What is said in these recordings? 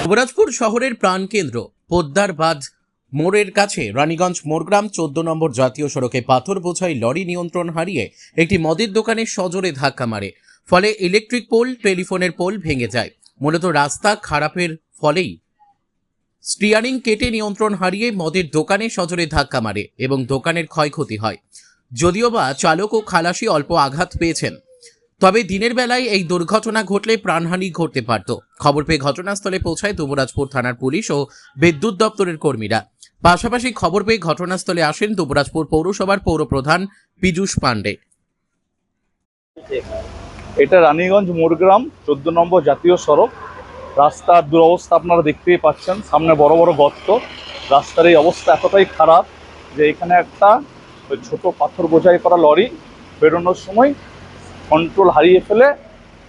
যুবরাজপুর শহরের প্রাণকেন্দ্র পোদ্দার বাঁধ মোড়ের কাছে রানীগঞ্জ মোড়গ্রাম 14 নম্বর জাতীয় সড়কে পাথর বোঝাই লরি নিয়ন্ত্রণ হারিয়ে একটি মদের দোকানে সজোরে ধাক্কা মারে। ফলে ইলেকট্রিক পোল, টেলিফোনের পোল ভেঙে যায়। মূলত রাস্তা খারাপের ফলেই স্টিয়ারিং কেটে নিয়ন্ত্রণ হারিয়ে মদের দোকানে সজোরে ধাক্কা মারে এবং দোকানের ক্ষয়ক্ষতি হয়। যদিও বা চালক ও খালাসি অল্প আঘাত পেয়েছেন, তবে দিনের বেলায় এই দুর্ঘটনা ঘটলে প্রাণহানি ঘটতে পারত। খবর পেয়ে ঘটনাস্থলে পৌঁছায় দুবরাজপুর থানার পুলিশ ও বিদ্যুৎ দপ্তরের কর্মীরা। পাশাপাশি খবর পেয়ে ঘটনাস্থলে আসেন দুবরাজপুর পৌরসভার পৌরপ্রধান পীযূষ পাণ্ডে। এটা রানীগঞ্জ মোড়গ্রাম 14 নম্বর জাতীয় সড়ক। রাস্তার দুরবস্থা আপনারা দেখতেই পাচ্ছেন, সামনে বড় বড় গর্ত। রাস্তার এই অবস্থা এতটাই খারাপ যে এখানে একটা ছোট পাথর বোঝাই করা লরি বেরোনোর সময় কন্ট্রোল হারিয়ে ফেলে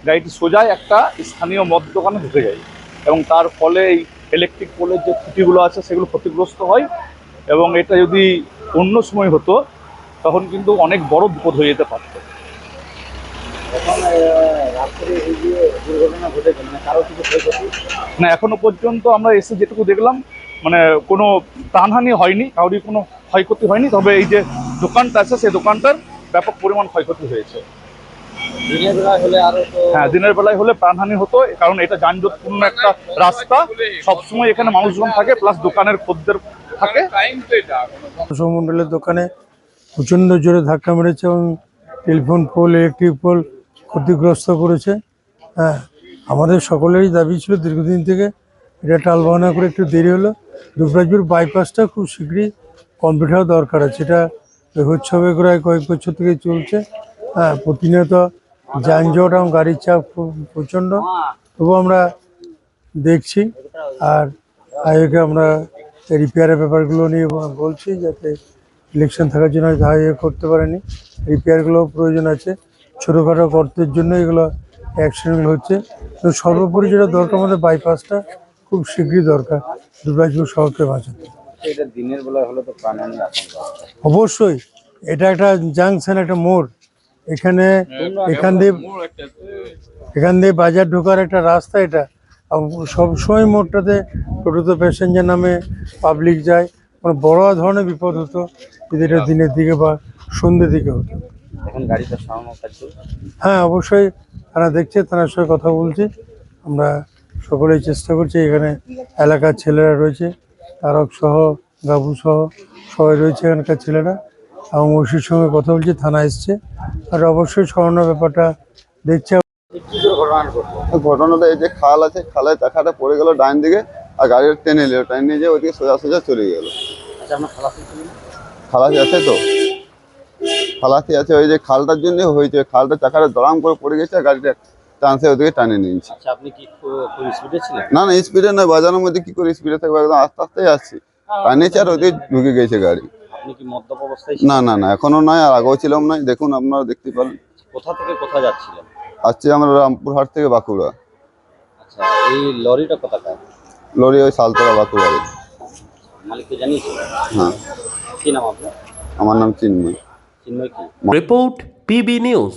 গাড়িটি সোজাই একটা স্থানীয় মদ দোকানে ঢুকে যায় এবং তার ফলে এই ইলেকট্রিক পোলের যে খুঁটিগুলো আছে সেগুলো ক্ষতিগ্রস্ত হয়। এবং এটা যদি অন্য সময় হতো তখন কিন্তু অনেক বড় বিপদ হয়ে যেতে পারত। না, এখনো পর্যন্ত আমরা এসে যেটুকু দেখলাম মানে কোনো প্রাণহানি হয়নি, কারোরই কোনো ক্ষয়ক্ষতি হয়নি। তবে এই যে দোকানটা আছে সেই দোকানটার ব্যাপক পরিমাণ ক্ষয়ক্ষতি হয়েছে। হ্যাঁ, দিনের বেলায় হলে প্রাণহানি হতো, কারণ এটা যানজটপূর্ণ একটা রাস্তা। সবসময় এখানে মানুষজন থাকে, প্লাস দোকানের খদ্দের থাকে। সৌমন্ডলের দোকানে প্রচণ্ড জোরে ধাক্কা মেরেছে এবং টেলিফোন পোল, ইলেকট্রিক পোল ক্ষতিগ্রস্ত করেছে। হ্যাঁ, আমাদের সকলেরই দাবি ছিল দীর্ঘদিন থেকে, এটা টালবাহানা করে একটু দেরি হলো। দুবরাজপুর বাইপাসটা খুব শীঘ্রই কমপ্লিট হওয়া দরকার আছে। এটা হচ্ছে প্রায় কয়েক বছর থেকে চলছে। হ্যাঁ, প্রতিনিয়ত যানজট এবং গাড়ির চাপ খুব প্রচণ্ড, তবু আমরা দেখছি। আর হাইওয়েকে আমরা রিপেয়ারের ব্যাপারগুলো নিয়ে বলছি, যাতে ইলেকশন থাকার জন্য হাইওয়ে করতে পারেনি, রিপেয়ারগুলো প্রয়োজন আছে। ছোটোখাটো গর্তের জন্য এগুলো অ্যাক্সিডেন্ট হচ্ছে। তো সর্বোপরি যেটা দরকার, আমাদের বাইপাসটা খুব শীঘ্রই দরকার দুবরাজপুর শহরকে বাঁচাতে। দিনের বেলায় হলে তো প্রাণহানি আশঙ্কা। অবশ্যই, এটা একটা জাংশন, একটা মোড়। এখান দিয়ে বাজার ঢোকার একটা রাস্তা। এটা সবসময় মোড়টাতে টোটোতে প্যাসেঞ্জার নামে, পাবলিক যায়, মানে বড় ধরনের বিপদ হতো যদি এটা দিনের দিকে বা সন্ধ্যের দিকে হতো। এখন গাড়িটা সারানো কাজ। হ্যাঁ, অবশ্যই থানা দেখছে, থানার সঙ্গে কথা বলছি। আমরা সকলেই চেষ্টা করছি। এখানে এলাকার ছেলেরা রয়েছে, তারক সহ, গাবু সহ সবাই রয়েছে এখানকার ছেলেরা, এবং ওসির সঙ্গে কথা বলছি। থানা এসছে আর অবশ্যই সরানোর ব্যাপারটা দেখছে। ঘটনাটা এই যে খাল আছে, খালের চাকাটা পড়ে গেল ডাইন দিকে, আর গাড়িটা টেনে নিল, টেনে নিয়ে যে ওইদিকে সোজা সোজা চলে গেল। খালাসি আছে তো, খালাসি আছে, ওই যে খালটার জন্য হয়েছে। খালটা চাকাটা দড়াম করে পড়ে গেছে, আর গাড়িটা চান্সে ওদিকে টানে নিয়েছে। আপনি কি স্পিডে ছিলেন? না না, স্পিডে নয়, বাজারের মধ্যে কি করে স্পিডে থাকবে, একদম আস্তে আস্তেই আসছি, টানেছে আর ওদিকে ঢুকে গেছে গাড়ি। আপনি কি মদ্যপ অবস্থায়? না না না, এখনো নয়, আর আগেও ছিলাম নয়। দেখুন, আপনারা দেখতে পারেন। কোথা থেকে কোথা যাচ্ছিলেন? আসছি আমরা রামপুরহাট থেকে বাঁকুড়া। আচ্ছা, এই লরিটা কোথাকার? লরি ওই সালতলা বাঁকুড়া। মালিককে জানিয়েছিলেন? হ্যাঁ। কি নাম আপনার? আমার নাম চিন্ময়। চিন্ময় কি? Report PB news.